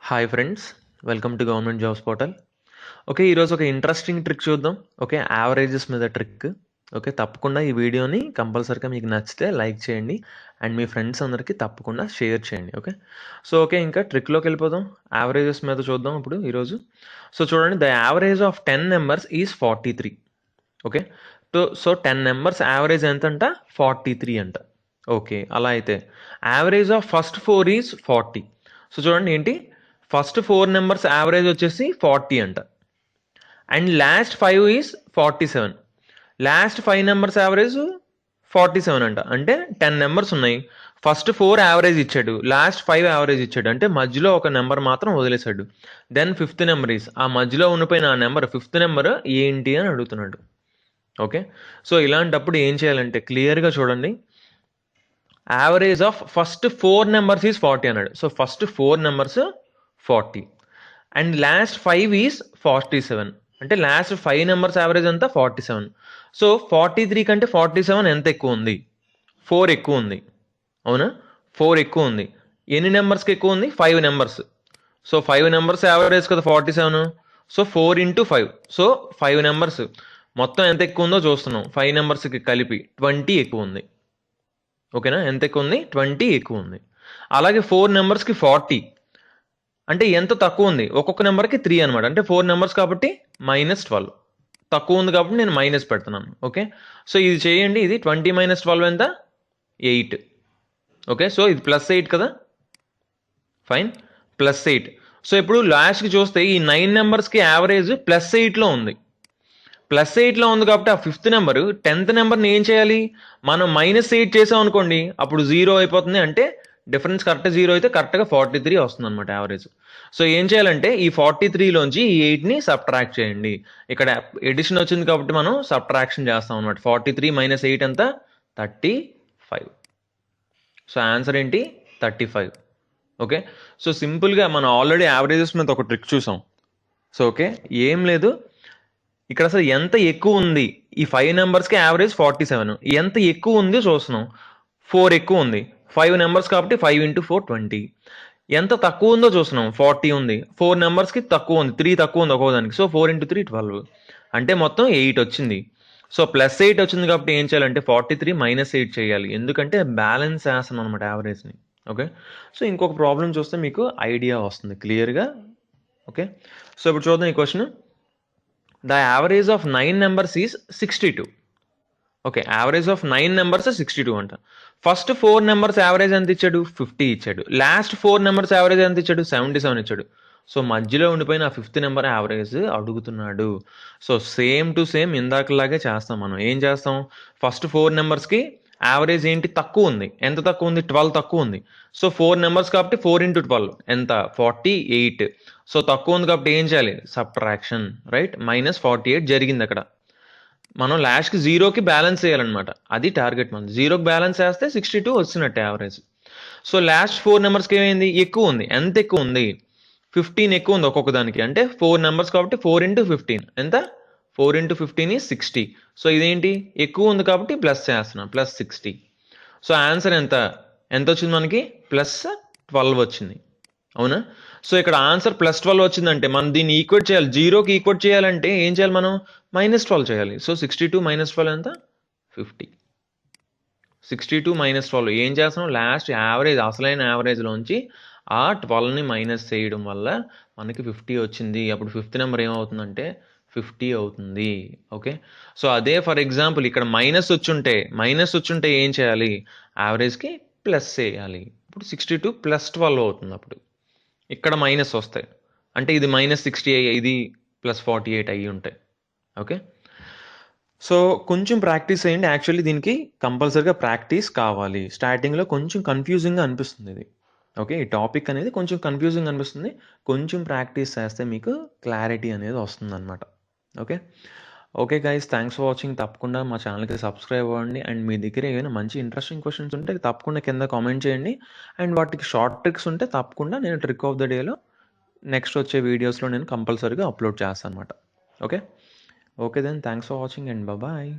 Hi friends, welcome to government jobs portal. Okay, ఈరోజు ఒక interesting trick చూద్దాం. Okay, averages మీద ట్రిక్. ఓకే, తప్పకుండా ఈ వీడియోని కంపల్సరీగా మీకు నచ్చితే లైక్ చేయండి అండ్ మీ ఫ్రెండ్స్ అందరికీ తప్పకుండా షేర్ చేయండి. ఓకే, ఓకే ఇంకా ట్రిక్లోకి వెళ్ళిపోదాం. యావరేజెస్ మీద చూద్దాం ఇప్పుడు ఈరోజు. చూడండి, the average of 10 numbers is 43. Okay, so 10 numbers average ఎంత అంట? 43 అంట. ఓకే, అలా అయితే యావరేజ్ ఆఫ్ ఫస్ట్ 4 ఈజ్ 40. చూడండి ఏంటి, ఫస్ట్ 4 నెంబర్స్ యావరేజ్ వచ్చేసి 40 అంట. And last 5 is 47. Last 5 numbers average 47 అంట. అంటే 10 నెంబర్స్ ఉన్నాయి, ఫస్ట్ 4 యావరేజ్ ఇచ్చాడు, లాస్ట్ 5 యావరేజ్ ఇచ్చాడు, అంటే మధ్యలో ఒక నెంబర్ మాత్రం వదిలేశాడు. దెన్ 5th నెంబర్ ఈజ్, ఆ మధ్యలో ఉండిపోయిన ఆ నెంబర్ 5th నెంబర్ ఏంటి అని అడుగుతున్నాడు. ఓకే, సో ఇలాంటప్పుడు ఏం చేయాలంటే క్లియర్గా చూడండి, average of first 4 numbers is 40 అన్నాడు. So first 4 numbers 40 and last 5 is 47. అంటే లాస్ట్ 5 నెంబర్స్ యావరేజ్ అంతా 47. సో 43 కంటే 47 ఎంత ఎక్కువ ఉంది? 4 ఎక్కువ ఉంది, అవునా? 4 ఎక్కువ ఉంది. ఎన్ని నెంబర్స్కి ఎక్కువ ఉంది? 5 నెంబర్స్. సో 5 నెంబర్స్ యావరేజ్ కదా 47. So 4 into 5. సో 5 నెంబర్స్ మొత్తం ఎంత ఎక్కువ ఉందో చూస్తున్నాం. 5 నెంబర్స్కి కలిపి 20 ఎక్కువ ఉంది. ఓకేనా? ఎంత ఎక్కువ ఉంది? 20 ఎక్కువ ఉంది. అలాగే 4 నెంబర్స్కి 40 అంటే ఎంత తక్కువ ఉంది? ఒక్కొక్క నెంబర్కి 3 అనమాట. అంటే 4 నెంబర్స్ కాబట్టి -12. తక్కువ ఉంది కాబట్టి నేను మైనస్ పెడుతున్నాను. ఓకే, సో ఇది చేయండి. ఇది 20 - 12 ఎంత? 8. ఓకే, సో ఇది +8 కదా, ఫైన్, +8. సో ఇప్పుడు లాస్ట్కి చూస్తే ఈ 9 నెంబర్స్కి యావరేజ్ +8లో ఉంది. +8లో ఉంది కాబట్టి ఆ 5th నెంబర్ 10th నెంబర్ని ఏం చేయాలి? మనం -8 చేసాం అనుకోండి, అప్పుడు 0 అయిపోతుంది. అంటే డిఫరెన్స్ కరెక్ట్ 0 అయితే కరెక్ట్గా 43 వస్తుంది అనమాట యావరేజ్. సో ఏం చేయాలంటే ఈ 43లోంచి ఈ 8ని సబ్ట్రాక్ట్ చేయండి. ఇక్కడ ఎడిషన్ వచ్చింది కాబట్టి మనం సబ్ట్రాక్షన్ చేస్తాం అనమాట. 43 - 8 ఎంత? 35. సో ఆన్సర్ ఏంటి? 35. ఓకే, సో సింపుల్గా మనం ఆల్రెడీ యావరేజెస్ మీద ఒక ట్రిక్ చూసాం. సో ఓకే, ఏం లేదు, ఇక్కడ అసలు ఎంత ఎక్కువ ఉంది? ఈ 5 నెంబర్స్కి యావరేజ్ 47. ఎంత ఎక్కువ ఉంది చూస్తున్నాం. 4 ఎక్కువ ఉంది. 5 నెంబర్స్ కాబట్టి 5 into 4 20. ఎంత తక్కువ ఉందో చూస్తున్నాం. 40 ఉంది. 4 నెంబర్స్కి తక్కువ ఉంది, 3 తక్కువ ఉంది ఒక్కోదానికి. So 4 into 3 12. అంటే మొత్తం 8 వచ్చింది. సో +8 వచ్చింది కాబట్టి ఏం చేయాలంటే 43 - 8 చేయాలి. ఎందుకంటే బ్యాలెన్స్ చేస్తాం అనమాట యావరేజ్ని. ఓకే, సో ఇంకొక ప్రాబ్లం చూస్తే మీకు ఐడియా వస్తుంది క్లియర్గా. ఓకే, సో ఇప్పుడు చూద్దాం ఈ question. The average of 9 numbers is 62. Okay, average of 9 numbers 62 అంట. ఫస్ట్ 4 నెంబర్స్ యావరేజ్ ఎంత ఇచ్చాడు? 50 ఇచ్చాడు. లాస్ట్ 4 నెంబర్స్ యావరేజ్ ఎంత ఇచ్చాడు? 77 ఇచ్చాడు. సో మధ్యలో ఉండిపోయిన 5th నెంబర్ యావరేజ్ అడుగుతున్నాడు. సో సేమ్ టు సేమ్ ఇందాకలాగే చేస్తాం మనం. ఏం చేస్తాం? ఫస్ట్ 4 నెంబర్స్కి యావరేజ్ ఏంటి? తక్కువ ఉంది. ఎంత తక్కువ ఉంది? 12 తక్కువ ఉంది. సో 4 నెంబర్స్ కాబట్టి 4 into 12 ఎంత? 48. సో తక్కువ ఉంది కాబట్టి ఏం చేయాలి? Subtraction, right? -48 జరిగింది అక్కడ. మనం లాస్ట్కి 0కి బ్యాలెన్స్ చేయాలన్నమాట. అది టార్గెట్ మనం. 0కి బ్యాలెన్స్ చేస్తే 62 వచ్చినట్టు యావరేజ్. సో లాస్ట్ 4 నెంబర్స్కి ఏమైంది? ఎక్కువ ఉంది. ఎంత ఎక్కువ ఉంది? 15 ఎక్కువ ఉంది ఒక్కొక్క దానికి. అంటే 4 నెంబర్స్ కాబట్టి 4 into 15 ఎంత? 4 into 15 is 60. సో ఇదేంటి? ఎక్కువ ఉంది కాబట్టి ప్లస్ చేస్తున్నాం, +60. సో ఆన్సర్ ఎంత? ఎంత వచ్చింది మనకి? +12 వచ్చింది, అవునా? సో ఇక్కడ ఆన్సర్ +12 వచ్చిందంటే మనం దీన్ని ఈక్వేట్ చేయాలి. 0కి ఈక్వేట్ చేయాలంటే ఏం చేయాలి మనం? -12 చేయాలి. సో 62 - 12 ఎంత? 50. 62 - 12 ఏం చేస్తున్నాం? లాస్ట్ యావరేజ్, అసలైన యావరేజ్లోంచి ఆ 12ని మైనస్ చేయడం వల్ల మనకి 50 వచ్చింది. అప్పుడు 5th నెంబర్ ఏమవుతుందంటే 50 అవుతుంది. ఓకే, సో అదే ఫర్ ఎగ్జాంపుల్ ఇక్కడ మైనస్ వచ్చుంటే ఏం చేయాలి? యావరేజ్కి ప్లస్ చేయాలి. ఇప్పుడు 62 + 12 అవుతుంది. అప్పుడు ఇక్కడ మైనస్ వస్తాయి, అంటే ఇది -60 ఇది +48 అయ్యి ఉంటాయి. ఓకే, సో కొంచెం ప్రాక్టీస్ చేయండి. యాక్చువల్లీ దీనికి కంపల్సరీగా ప్రాక్టీస్ కావాలి. స్టార్టింగ్లో కొంచెం కన్ఫ్యూజింగ్గా అనిపిస్తుంది ఇది. ఓకే, ఈ టాపిక్ అనేది కొంచెం కన్ఫ్యూజింగ్ అనిపిస్తుంది. కొంచెం ప్రాక్టీస్ చేస్తే మీకు క్లారిటీ అనేది వస్తుందన్నమాట. Okay, okay guys, thanks for watching. తప్పకుండా మా ఛానల్కి సబ్స్క్రైబ్ అవ్వండి. అండ్ మీ దగ్గర ఏమైనా మంచి ఇంట్రెస్టింగ్ క్వశ్చన్స్ ఉంటే తప్పకుండా కింద కామెంట్ చేయండి. అండ్ వాటికి షార్ట్ ట్రిక్స్ ఉంటే తప్పకుండా నేను ట్రిక్ ఆఫ్ ద డేలో నెక్స్ట్ వచ్చే వీడియోస్లో నేను కంపల్సరీగా అప్లోడ్ చేస్తాను అనమాట. Okay, okay then, thanks for watching and bye.